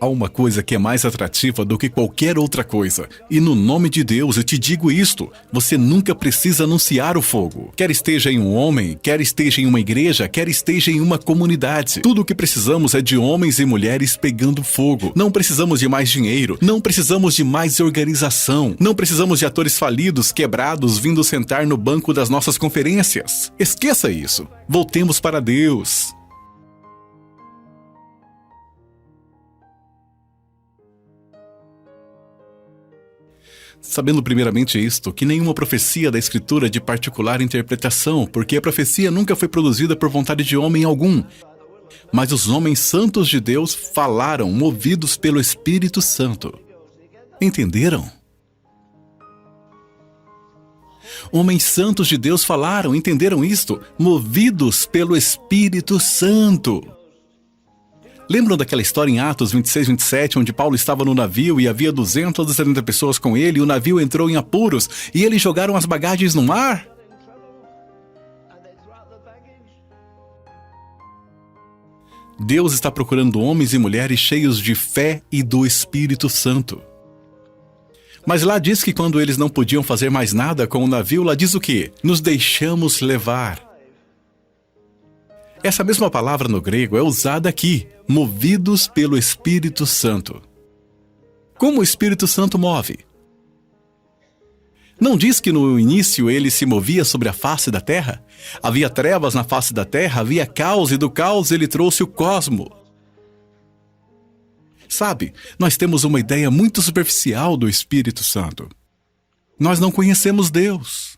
Há uma coisa que é mais atrativa do que qualquer outra coisa. E no nome de Deus eu te digo isto: você nunca precisa anunciar o fogo. Quer esteja em um homem, quer esteja em uma igreja, quer esteja em uma comunidade. Tudo o que precisamos é de homens e mulheres pegando fogo. Não precisamos de mais dinheiro, não precisamos de mais organização, não precisamos de atores falidos, quebrados, vindo sentar no banco das nossas conferências. Esqueça isso. Voltemos para Deus. Sabendo primeiramente isto, que nenhuma profecia da Escritura é de particular interpretação, porque a profecia nunca foi produzida por vontade de homem algum. Mas os homens santos de Deus falaram, movidos pelo Espírito Santo. Entenderam? Homens santos de Deus falaram, entenderam isto? Movidos pelo Espírito Santo. Lembram daquela história em Atos 26, 27, onde Paulo estava no navio e havia 270 pessoas com ele e o navio entrou em apuros e eles jogaram as bagagens no mar? Deus está procurando homens e mulheres cheios de fé e do Espírito Santo. Mas lá diz que quando eles não podiam fazer mais nada com o navio, lá diz o quê? Nos deixamos levar. Essa mesma palavra no grego é usada aqui, movidos pelo Espírito Santo. Como o Espírito Santo move? Não diz que no início ele se movia sobre a face da terra? Havia trevas na face da terra, havia caos e do caos ele trouxe o cosmo. Sabe, nós temos uma ideia muito superficial do Espírito Santo. Nós não conhecemos Deus.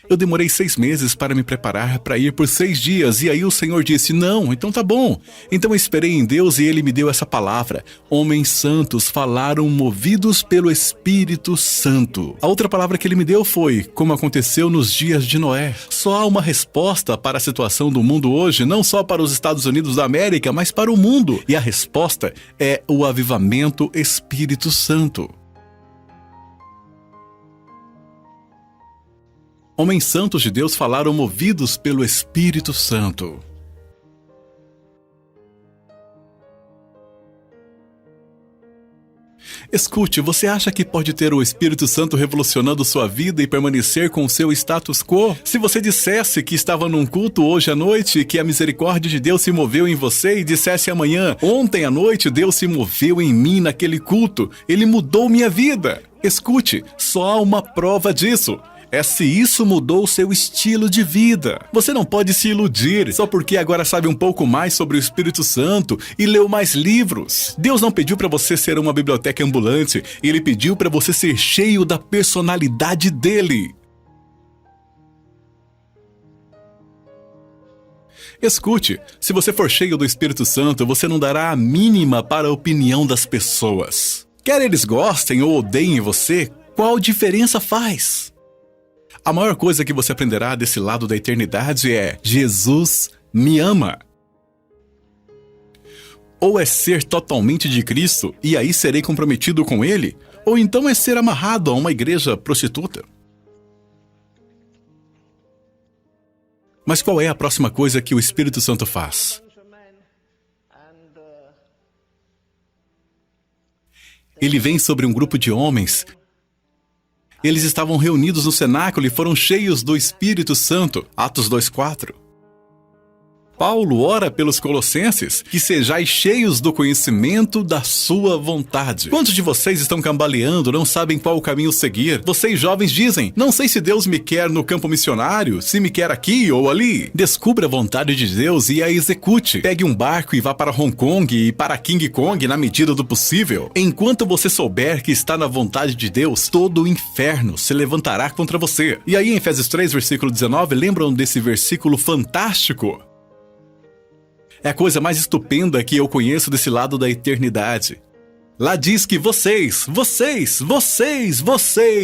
Eu demorei 6 meses para me preparar para ir por 6 dias, e aí o Senhor disse, não, então tá bom. Então eu esperei em Deus e Ele me deu essa palavra. Homens santos falaram movidos pelo Espírito Santo. A outra palavra que Ele me deu foi, como aconteceu nos dias de Noé. Só há uma resposta para a situação do mundo hoje, não só para os Estados Unidos da América, mas para o mundo. E a resposta é o avivamento Espírito Santo. Homens santos de Deus falaram movidos pelo Espírito Santo. Escute, você acha que pode ter o Espírito Santo revolucionando sua vida e permanecer com o seu status quo? Se você dissesse que estava num culto hoje à noite e que a misericórdia de Deus se moveu em você e dissesse amanhã, ontem à noite Deus se moveu em mim naquele culto, Ele mudou minha vida. Escute, só há uma prova disso. É se isso mudou o seu estilo de vida. Você não pode se iludir só porque agora sabe um pouco mais sobre o Espírito Santo e leu mais livros. Deus não pediu para você ser uma biblioteca ambulante, Ele pediu para você ser cheio da personalidade dEle. Escute, se você for cheio do Espírito Santo, você não dará a mínima para a opinião das pessoas. Quer eles gostem ou odeiem você, qual diferença faz? A maior coisa que você aprenderá desse lado da eternidade é: Jesus me ama. Ou é ser totalmente de Cristo e aí serei comprometido com Ele, ou então é ser amarrado a uma igreja prostituta. Mas qual é a próxima coisa que o Espírito Santo faz? Ele vem sobre um grupo de homens. Eles estavam reunidos no cenáculo e foram cheios do Espírito Santo. Atos 2:4. Paulo ora pelos colossenses, que sejais cheios do conhecimento da sua vontade. Quantos de vocês estão cambaleando, não sabem qual caminho seguir? Vocês jovens dizem, não sei se Deus me quer no campo missionário, se me quer aqui ou ali. Descubra a vontade de Deus e a execute. Pegue um barco e vá para Hong Kong e para King Kong na medida do possível. Enquanto você souber que está na vontade de Deus, todo o inferno se levantará contra você. E aí em Efésios 3, versículo 19, lembram desse versículo fantástico? É a coisa mais estupenda que eu conheço desse lado da eternidade. Lá diz que vocês,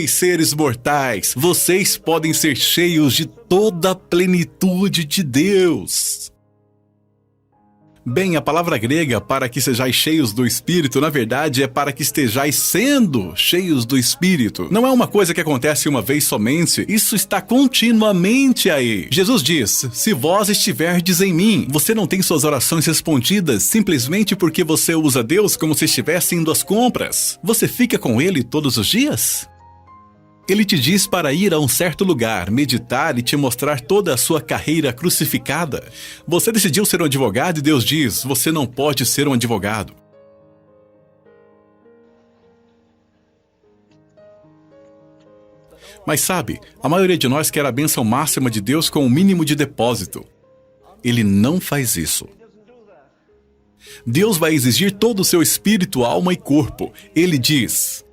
seres mortais, vocês podem ser cheios de toda a plenitude de Deus. Bem, a palavra grega para que sejais cheios do Espírito, na verdade, é para que estejais sendo cheios do Espírito. Não é uma coisa que acontece uma vez somente, isso está continuamente aí. Jesus diz, se vós estiverdes em mim, você não tem suas orações respondidas simplesmente porque você usa Deus como se estivesse indo às compras. Você fica com Ele todos os dias? Ele te diz para ir a um certo lugar, meditar e te mostrar toda a sua carreira crucificada. Você decidiu ser um advogado e Deus diz, você não pode ser um advogado. Mas sabe, a maioria de nós quer a bênção máxima de Deus com o mínimo de depósito. Ele não faz isso. Deus vai exigir todo o seu espírito, alma e corpo. Ele diz...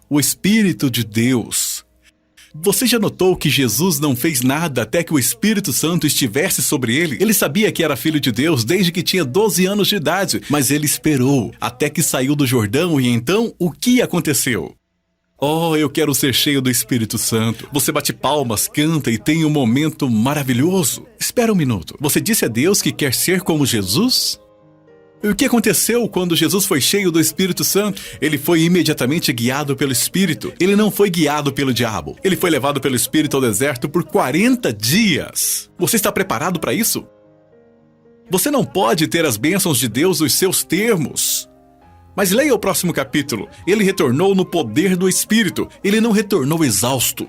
O Espírito de Deus. Você já notou que Jesus não fez nada até que o Espírito Santo estivesse sobre ele? Ele sabia que era filho de Deus desde que tinha 12 anos de idade, mas ele esperou até que saiu do Jordão e então o que aconteceu? Oh, eu quero ser cheio do Espírito Santo. Você bate palmas, canta e tem um momento maravilhoso. Espera um minuto. Você disse a Deus que quer ser como Jesus? E o que aconteceu quando Jesus foi cheio do Espírito Santo? Ele foi imediatamente guiado pelo Espírito. Ele não foi guiado pelo diabo. Ele foi levado pelo Espírito ao deserto por 40 dias. Você está preparado para isso? Você não pode ter as bênçãos de Deus nos seus termos. Mas leia o próximo capítulo. Ele retornou no poder do Espírito. Ele não retornou exausto.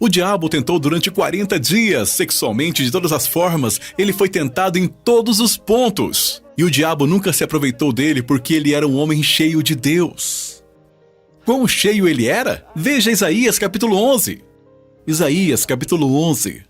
O diabo tentou durante 40 dias, sexualmente, de todas as formas. Ele foi tentado em todos os pontos. E o diabo nunca se aproveitou dele porque ele era um homem cheio de Deus. Quão cheio ele era? Veja Isaías capítulo 11. Isaías capítulo 11.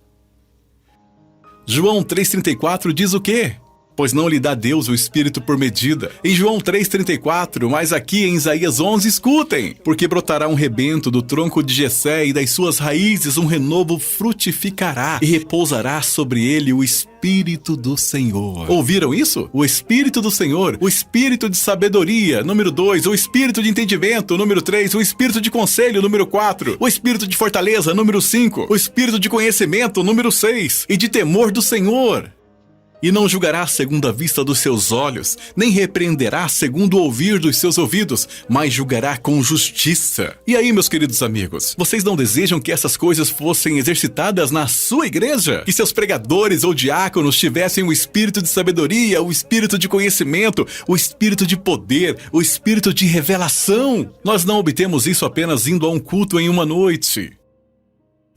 João 3,34 diz o quê? Pois não lhe dá Deus o Espírito por medida. Em João 3,34, mas aqui em Isaías 11, escutem. Porque brotará um rebento do tronco de Jessé e das suas raízes um renovo frutificará e repousará sobre ele o Espírito do Senhor. Ouviram isso? O Espírito do Senhor, o Espírito de sabedoria, número 2, o Espírito de entendimento, número 3, o Espírito de conselho, número 4, o Espírito de fortaleza, número 5, o Espírito de conhecimento, número 6, e de temor do Senhor. E não julgará segundo a vista dos seus olhos, nem repreenderá segundo o ouvir dos seus ouvidos, mas julgará com justiça. E aí, meus queridos amigos, vocês não desejam que essas coisas fossem exercitadas na sua igreja? Que seus pregadores ou diáconos tivessem o espírito de sabedoria, o espírito de conhecimento, o espírito de poder, o espírito de revelação? Nós não obtemos isso apenas indo a um culto em uma noite.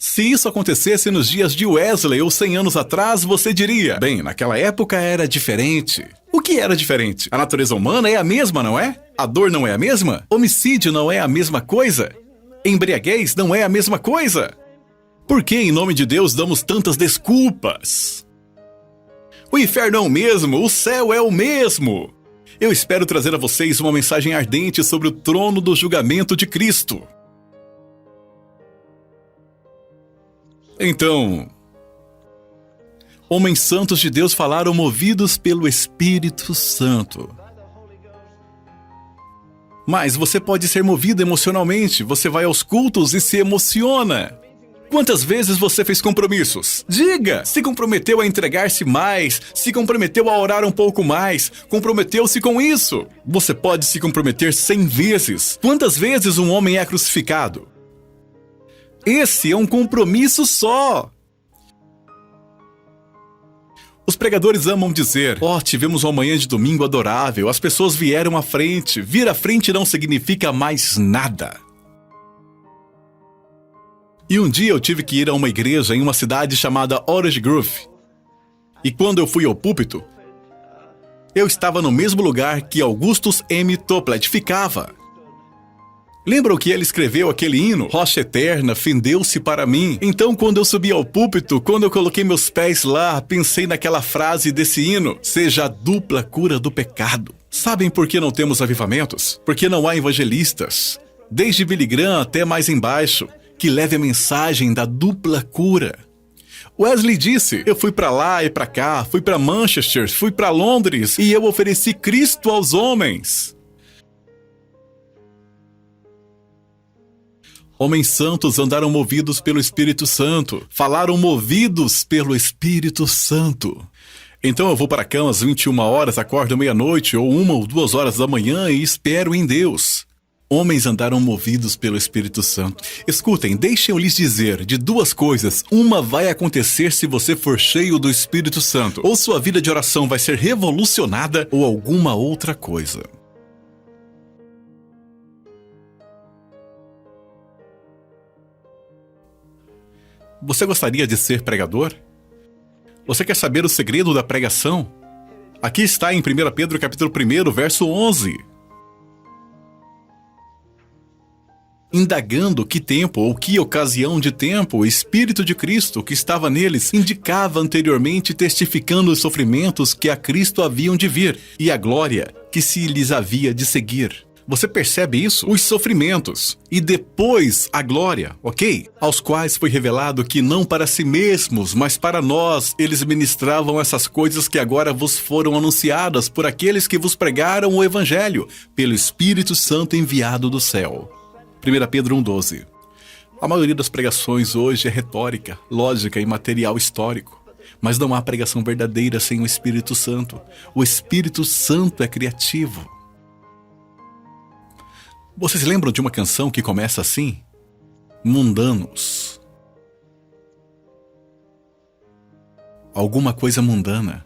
Se isso acontecesse nos dias de Wesley ou 100 anos atrás, você diria, bem, naquela época era diferente. O que era diferente? A natureza humana é a mesma, não é? A dor não é a mesma? Homicídio não é a mesma coisa? Embriaguez não é a mesma coisa? Por que, em nome de Deus, damos tantas desculpas? O inferno é o mesmo, o céu é o mesmo. Eu espero trazer a vocês uma mensagem ardente sobre o trono do julgamento de Cristo. Então, homens santos de Deus falaram movidos pelo Espírito Santo. Mas você pode ser movido emocionalmente. Você vai aos cultos e se emociona. Quantas vezes você fez compromissos? Diga! Se comprometeu a entregar-se mais, se comprometeu a orar um pouco mais, comprometeu-se com isso. Você pode se comprometer 100 vezes. Quantas vezes um homem é crucificado? Esse é um compromisso só. Os pregadores amam dizer, tivemos uma manhã de domingo adorável, as pessoas vieram à frente. Vir à frente não significa mais nada. E um dia eu tive que ir a uma igreja em uma cidade chamada Orange Grove. E quando eu fui ao púlpito, eu estava no mesmo lugar que Augustus M. Toplett ficava. Lembram que ele escreveu aquele hino? Rocha eterna, fendeu-se para mim. Então, quando eu subi ao púlpito, quando eu coloquei meus pés lá, pensei naquela frase desse hino: seja a dupla cura do pecado. Sabem por que não temos avivamentos? Porque não há evangelistas, desde Billy Graham até mais embaixo, que leve a mensagem da dupla cura. Wesley disse, eu fui para lá e para cá, fui para Manchester, fui para Londres, e eu ofereci Cristo aos homens. Homens santos andaram movidos pelo Espírito Santo. Falaram movidos pelo Espírito Santo. Então eu vou para a cama às 21 horas, acordo meia-noite ou 1 ou 2 horas da manhã e espero em Deus. Homens andaram movidos pelo Espírito Santo. Escutem, deixem eu lhes dizer, de 2 coisas, uma vai acontecer se você for cheio do Espírito Santo. Ou sua vida de oração vai ser revolucionada, ou alguma outra coisa. Você gostaria de ser pregador? Você quer saber o segredo da pregação? Aqui está em 1 Pedro capítulo 1, verso 11. Indagando que tempo ou que ocasião de tempo o Espírito de Cristo que estava neles indicava anteriormente, testificando os sofrimentos que a Cristo haviam de vir e a glória que se lhes havia de seguir. Você percebe isso? Os sofrimentos e depois a glória, ok? Aos quais foi revelado que não para si mesmos, mas para nós, eles ministravam essas coisas que agora vos foram anunciadas por aqueles que vos pregaram o Evangelho, pelo Espírito Santo enviado do céu. 1 Pedro 1,12. A maioria das pregações hoje é retórica, lógica e material histórico. Mas não há pregação verdadeira sem o Espírito Santo. O Espírito Santo é criativo. Vocês lembram de uma canção que começa assim? Mundanos. Alguma coisa mundana.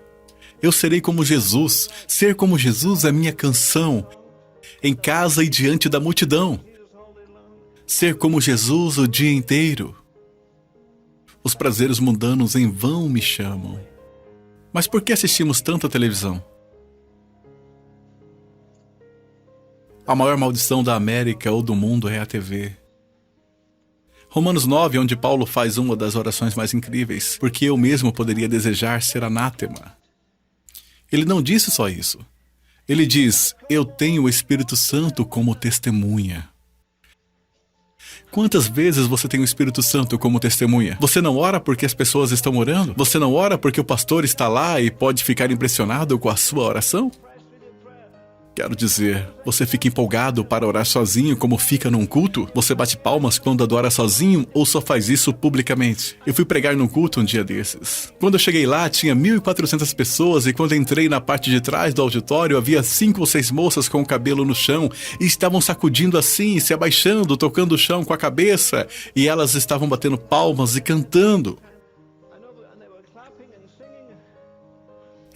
Eu serei como Jesus. Ser como Jesus é minha canção. Em casa e diante da multidão. Ser como Jesus o dia inteiro. Os prazeres mundanos em vão me chamam. Mas por que assistimos tanta televisão? A maior maldição da América ou do mundo é a TV. Romanos 9, onde Paulo faz uma das orações mais incríveis, porque eu mesmo poderia desejar ser anátema. Ele não disse só isso. Ele diz, eu tenho o Espírito Santo como testemunha. Quantas vezes você tem o Espírito Santo como testemunha? Você não ora porque as pessoas estão orando? Você não ora porque o pastor está lá e pode ficar impressionado com a sua oração? Quero dizer, você fica empolgado para orar sozinho como fica num culto? Você bate palmas quando adora sozinho ou só faz isso publicamente? Eu fui pregar num culto um dia desses. Quando eu cheguei lá, tinha 1.400 pessoas e quando entrei na parte de trás do auditório, havia 5 ou 6 moças com o cabelo no chão e estavam sacudindo assim, se abaixando, tocando o chão com a cabeça e elas estavam batendo palmas e cantando.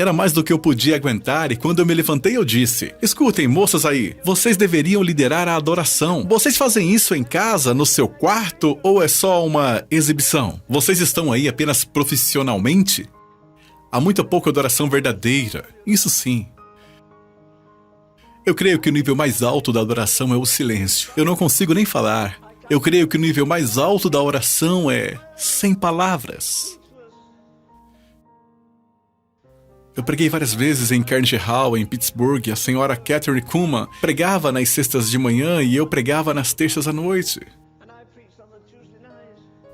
Era mais do que eu podia aguentar e quando eu me levantei eu disse, escutem moças aí, vocês deveriam liderar a adoração. Vocês fazem isso em casa, no seu quarto ou é só uma exibição? Vocês estão aí apenas profissionalmente? Há muito pouca adoração verdadeira, isso sim. Eu creio que o nível mais alto da adoração é o silêncio. Eu não consigo nem falar. Eu creio que o nível mais alto da oração é sem palavras. Eu preguei várias vezes em Carnegie Hall, em Pittsburgh. A senhora Catherine Kuhlman pregava nas sextas de manhã e eu pregava nas terças à noite.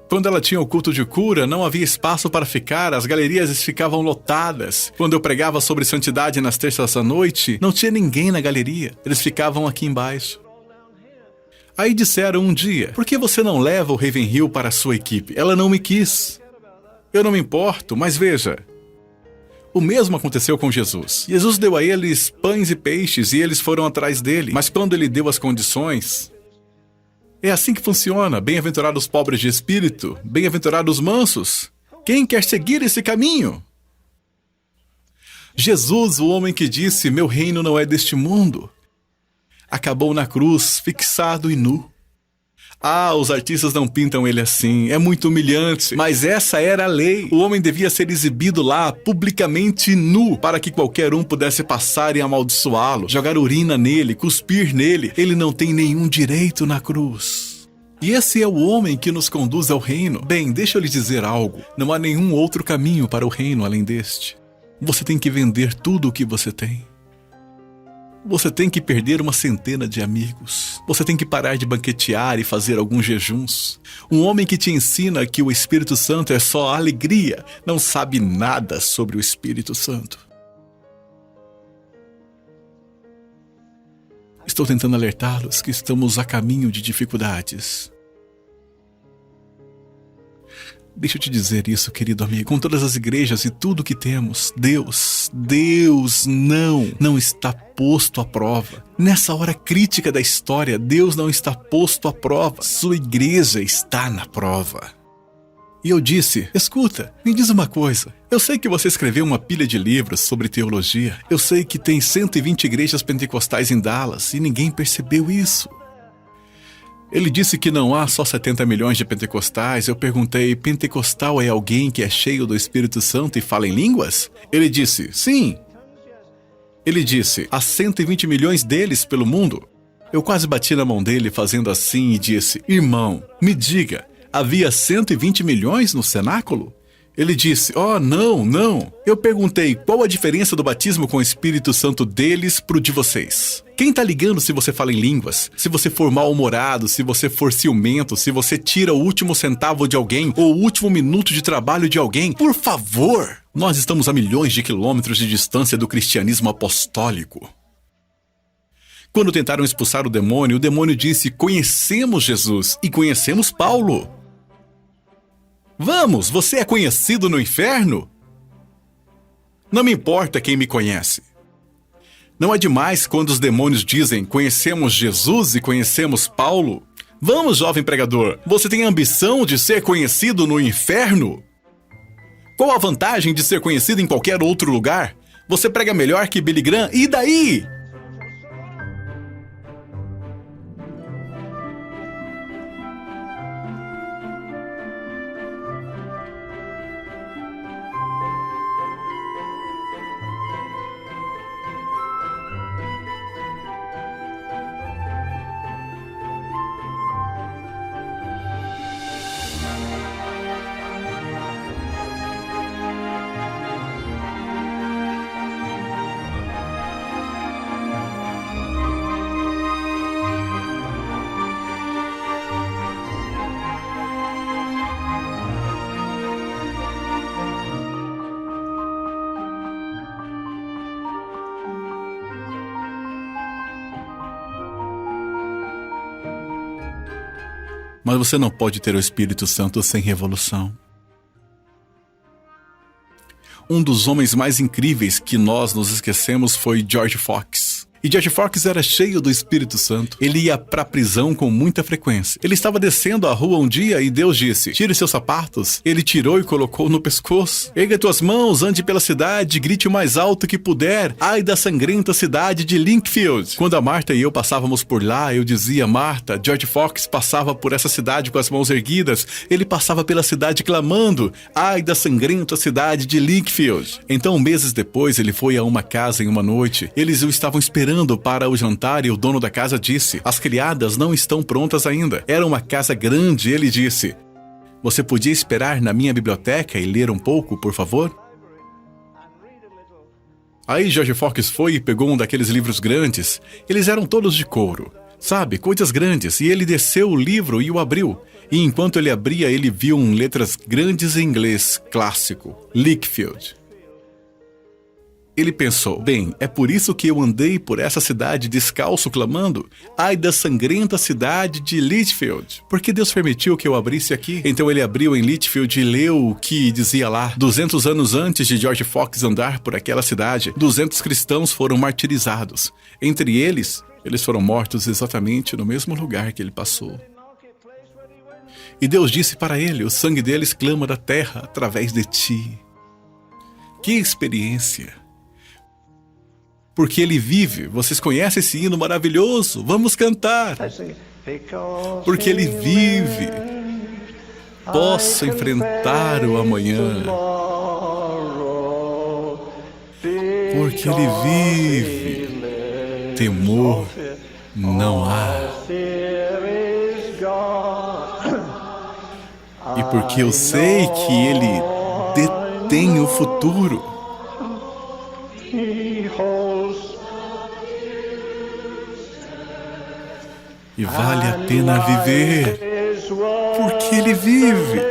Quando ela tinha o culto de cura, não havia espaço para ficar, as galerias ficavam lotadas. Quando eu pregava sobre santidade nas terças à noite, não tinha ninguém na galeria. Eles ficavam aqui embaixo. Aí disseram um dia, por que você não leva o Ravenhill para a sua equipe? Ela não me quis. Eu não me importo, mas veja... O mesmo aconteceu com Jesus. Jesus deu a eles pães e peixes e eles foram atrás dele. Mas quando ele deu as condições... É assim que funciona. Bem-aventurados os pobres de espírito. Bem-aventurados os mansos. Quem quer seguir esse caminho? Jesus, o homem que disse, meu reino não é deste mundo, acabou na cruz, fixado e nu. Ah, os artistas não pintam ele assim, é muito humilhante. Mas essa era a lei. O homem devia ser exibido lá, publicamente nu, para que qualquer um pudesse passar e amaldiçoá-lo, jogar urina nele, cuspir nele. Ele não tem nenhum direito na cruz. E esse é o homem que nos conduz ao reino. Bem, deixa eu lhe dizer algo. Não há nenhum outro caminho para o reino além deste. Você tem que vender tudo o que você tem. Você tem que perder uma centena de amigos. Você tem que parar de banquetear e fazer alguns jejuns. Um homem que te ensina que o Espírito Santo é só alegria, não sabe nada sobre o Espírito Santo. Estou tentando alertá-los que estamos a caminho de dificuldades. Deixa eu te dizer isso, querido amigo. Com todas as igrejas e tudo que temos, Deus não está posto à prova. Nessa hora crítica da história, Deus não está posto à prova. Sua igreja está na prova. E eu disse, escuta, me diz uma coisa. Eu sei que você escreveu uma pilha de livros sobre teologia. Eu sei que tem 120 igrejas pentecostais em Dallas e ninguém percebeu isso. Ele disse que não há só 70 milhões de pentecostais. Eu perguntei, pentecostal é alguém que é cheio do Espírito Santo e fala em línguas? Ele disse, sim. Ele disse, há 120 milhões deles pelo mundo. Eu quase bati na mão dele fazendo assim e disse, irmão, me diga, havia 120 milhões no cenáculo? Ele disse, não. Eu perguntei, qual a diferença do batismo com o Espírito Santo deles pro de vocês? Quem tá ligando se você fala em línguas? Se você for mal-humorado, se você for ciumento, se você tira o último centavo de alguém ou o último minuto de trabalho de alguém? Por favor! Nós estamos a milhões de quilômetros de distância do cristianismo apostólico. Quando tentaram expulsar o demônio disse, conhecemos Jesus e conhecemos Paulo. Vamos, você é conhecido no inferno? Não me importa quem me conhece. Não é demais quando os demônios dizem, conhecemos Jesus e conhecemos Paulo? Vamos, jovem pregador, você tem a ambição de ser conhecido no inferno? Qual a vantagem de ser conhecido em qualquer outro lugar? Você prega melhor que Billy Graham, e daí? Mas você não pode ter o Espírito Santo sem revolução. Um dos homens mais incríveis que nós nos esquecemos foi George Fox. E George Fox era cheio do Espírito Santo. Ele ia pra prisão com muita frequência. Ele estava descendo a rua um dia e Deus disse, tire seus sapatos. Ele tirou e colocou no pescoço. Erga tuas mãos, ande pela cidade, grite o mais alto que puder. Ai da sangrenta cidade de Linkfield. Quando a Marta e eu passávamos por lá, eu dizia, Marta, George Fox passava por essa cidade com as mãos erguidas. Ele passava pela cidade clamando, ai da sangrenta cidade de Linkfield. Então, meses depois, ele foi a uma casa em uma noite. Eles o estavam esperando para o jantar e o dono da casa disse, as criadas não estão prontas ainda. Era uma casa grande. Ele disse, você podia esperar na minha biblioteca e ler um pouco, por favor? Aí George Fox foi e pegou um daqueles livros grandes. Eles eram todos de couro, sabe, coisas grandes. E ele desceu o livro e o abriu. E enquanto ele abria, ele viu letras grandes em inglês clássico, Lickfield. Ele pensou, bem, é por isso que eu andei por essa cidade descalço clamando, ai da sangrenta cidade de Litchfield. Porque Deus permitiu que eu abrisse aqui. Então ele abriu em Litchfield e leu o que dizia lá. 200 anos antes de George Fox andar por aquela cidade, 200 cristãos foram martirizados. Entre eles foram mortos exatamente no mesmo lugar que ele passou. E Deus disse para ele, o sangue deles clama da terra através de ti. Que experiência! Porque ele vive. Vocês conhecem esse hino maravilhoso? Vamos cantar. Porque ele vive. Posso enfrentar o amanhã. Porque ele vive. Temor não há. E porque eu sei que ele detém o futuro. E vale a pena viver, porque ele vive.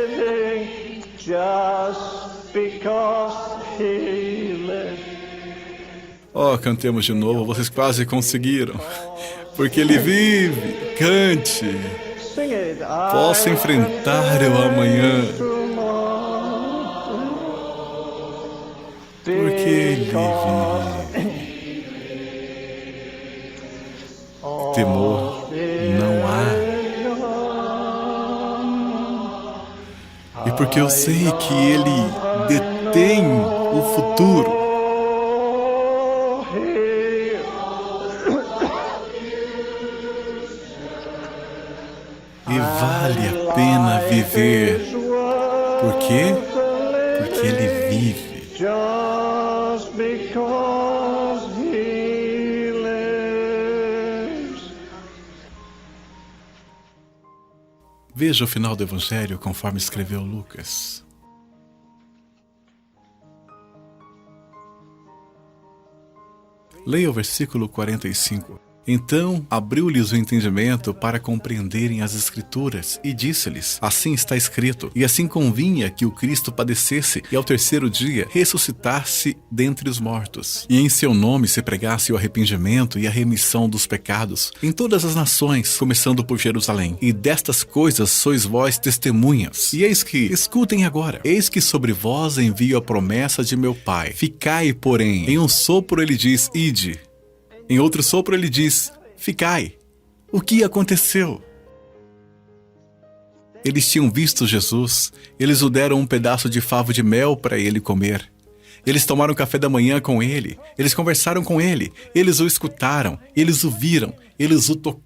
Oh, cantemos de novo, vocês quase conseguiram. Porque ele vive, cante. Posso enfrentar o amanhã. Temor não há. E porque eu sei que Ele detém o futuro, e vale a pena viver. Por quê? Porque Ele vive. Just because He lives. Veja o final do Evangelho conforme escreveu Lucas. Leia o versículo 45. Então abriu-lhes o entendimento para compreenderem as Escrituras, e disse-lhes: assim está escrito, e assim convinha que o Cristo padecesse, e ao terceiro dia ressuscitasse dentre os mortos, e em seu nome se pregasse o arrependimento e a remissão dos pecados em todas as nações, começando por Jerusalém. E destas coisas sois vós testemunhas. E eis que, escutem agora, eis que sobre vós envio a promessa de meu Pai. Ficai, porém, em um sopro ele diz: ide. Em outro sopro ele diz: ficai. O que aconteceu? Eles tinham visto Jesus, eles o deram um pedaço de favo de mel para ele comer. Eles tomaram café da manhã com ele, eles conversaram com ele, eles o escutaram, eles o viram, eles o tocaram.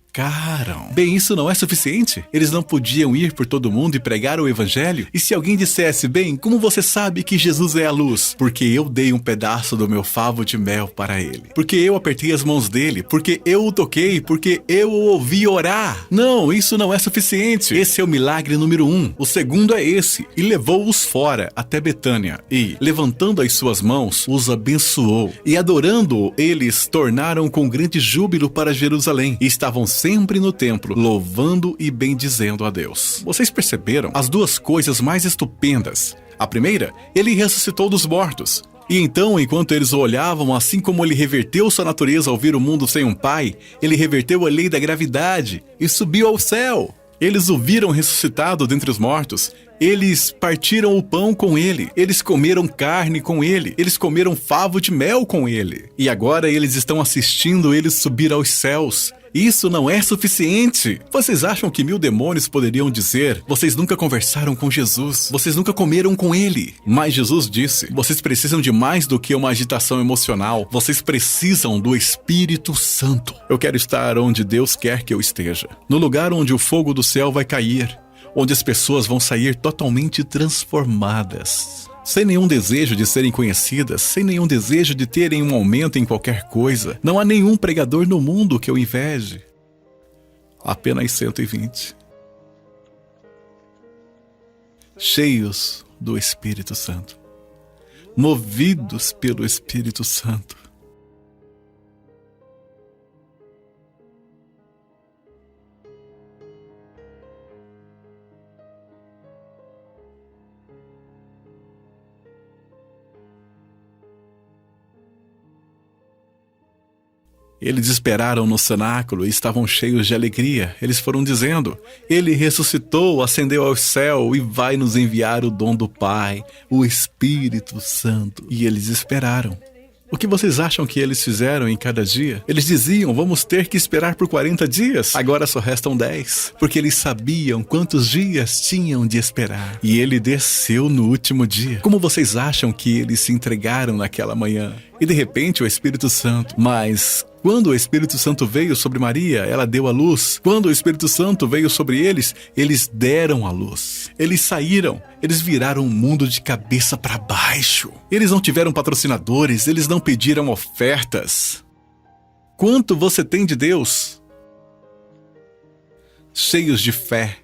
Bem, isso não é suficiente? Eles não podiam ir por todo mundo e pregar o evangelho? E se alguém dissesse: bem, como você sabe que Jesus é a luz? Porque eu dei um pedaço do meu favo de mel para ele. Porque eu apertei as mãos dele. Porque eu o toquei. Porque eu o ouvi orar. Não, isso não é suficiente. Esse é o milagre número 1. O segundo é esse: e levou-os fora até Betânia. E, levantando as suas mãos, os abençoou. E adorando-o, eles tornaram com grande júbilo para Jerusalém. E estavam sempre no templo, louvando e bendizendo a Deus. Vocês perceberam as duas coisas mais estupendas? A primeira, ele ressuscitou dos mortos. E então, enquanto eles o olhavam, assim como ele reverteu sua natureza ao vir o mundo sem um pai, ele reverteu a lei da gravidade e subiu ao céu. Eles o viram ressuscitado dentre os mortos. Eles partiram o pão com ele. Eles comeram carne com ele. Eles comeram favo de mel com ele. E agora eles estão assistindo ele subir aos céus. Isso não é suficiente. Vocês acham que 1000 demônios poderiam dizer: vocês nunca conversaram com Jesus, vocês nunca comeram com ele? Mas Jesus disse: vocês precisam de mais do que uma agitação emocional. Vocês precisam do Espírito Santo. Eu quero estar onde Deus quer que eu esteja, no lugar onde o fogo do céu vai cair, onde as pessoas vão sair totalmente transformadas, sem nenhum desejo de serem conhecidas, sem nenhum desejo de terem um aumento em qualquer coisa. Não há nenhum pregador no mundo que eu inveje. Apenas 120. Cheios do Espírito Santo. Movidos pelo Espírito Santo. Eles esperaram no cenáculo e estavam cheios de alegria. Eles foram dizendo: ele ressuscitou, ascendeu ao céu e vai nos enviar o dom do Pai, o Espírito Santo. E eles esperaram. O que vocês acham que eles fizeram em cada dia? Eles diziam: vamos ter que esperar por 40 dias. Agora só restam 10. Porque eles sabiam quantos dias tinham de esperar. E ele desceu no último dia. Como vocês acham que eles se entregaram naquela manhã? E de repente o Espírito Santo. Mas quando o Espírito Santo veio sobre Maria, ela deu à luz. Quando o Espírito Santo veio sobre eles, eles deram à luz. Eles saíram, eles viraram o mundo de cabeça para baixo. Eles não tiveram patrocinadores, eles não pediram ofertas. Quanto você tem de Deus? Cheios de fé.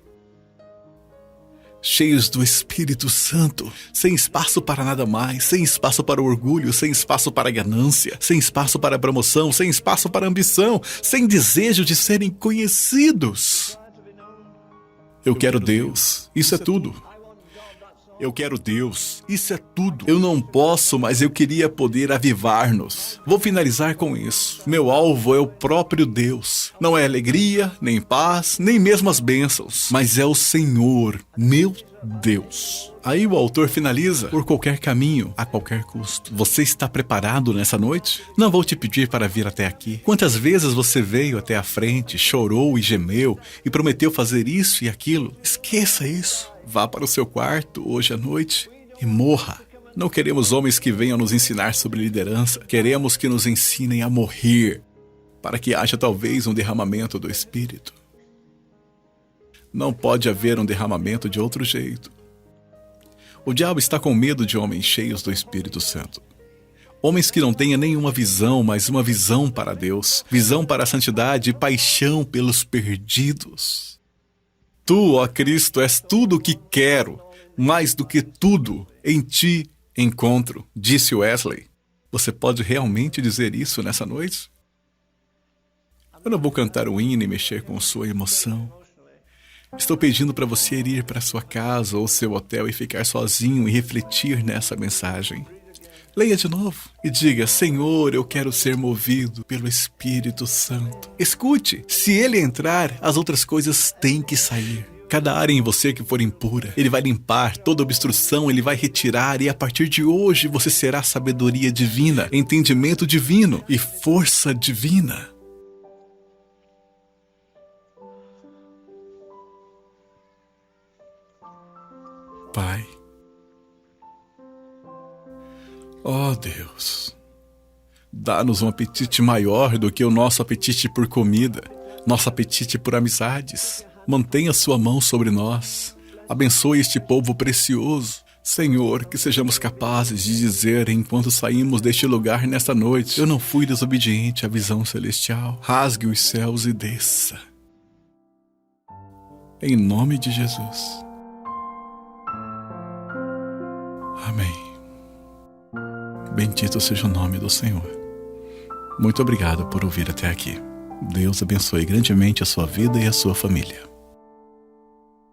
Cheios do Espírito Santo, sem espaço para nada mais, sem espaço para o orgulho, sem espaço para a ganância, sem espaço para a promoção, sem espaço para a ambição, sem desejo de serem conhecidos. Eu quero Deus, isso é tudo. Eu quero Deus, isso é tudo. Eu não posso, mas eu queria poder avivar-nos. Vou finalizar com isso. Meu alvo é o próprio Deus. Não é alegria, nem paz, nem mesmo as bênçãos, mas é o Senhor, meu Deus. Aí o autor finaliza: por qualquer caminho, a qualquer custo. Você está preparado nessa noite? Não vou te pedir para vir até aqui. Quantas vezes você veio até a frente, chorou e gemeu e prometeu fazer isso e aquilo? Esqueça isso. Vá para o seu quarto hoje à noite e morra. Não queremos homens que venham nos ensinar sobre liderança. Queremos que nos ensinem a morrer, para que haja talvez um derramamento do Espírito. Não pode haver um derramamento de outro jeito. O diabo está com medo de homens cheios do Espírito Santo. Homens que não tenham nenhuma visão, mas uma visão para Deus, visão para a santidade e paixão pelos perdidos. Tu, ó Cristo, és tudo o que quero, mais do que tudo, em ti encontro, disse Wesley. Você pode realmente dizer isso nessa noite? Eu não vou cantar o hino e mexer com sua emoção. Estou pedindo para você ir para sua casa ou seu hotel e ficar sozinho e refletir nessa mensagem. Leia de novo e diga: Senhor, eu quero ser movido pelo Espírito Santo. Escute, se ele entrar, as outras coisas têm que sair. Cada área em você que for impura, ele vai limpar, toda obstrução ele vai retirar, e a partir de hoje você será sabedoria divina, entendimento divino e força divina. Pai, ó Deus, dá-nos um apetite maior do que o nosso apetite por comida, nosso apetite por amizades. Mantenha sua mão sobre nós. Abençoe este povo precioso. Senhor, que sejamos capazes de dizer enquanto saímos deste lugar nesta noite: eu não fui desobediente à visão celestial. Rasgue os céus e desça. Em nome de Jesus. Amém. Bendito seja o nome do Senhor. Muito obrigado por ouvir até aqui. Deus abençoe grandemente a sua vida e a sua família.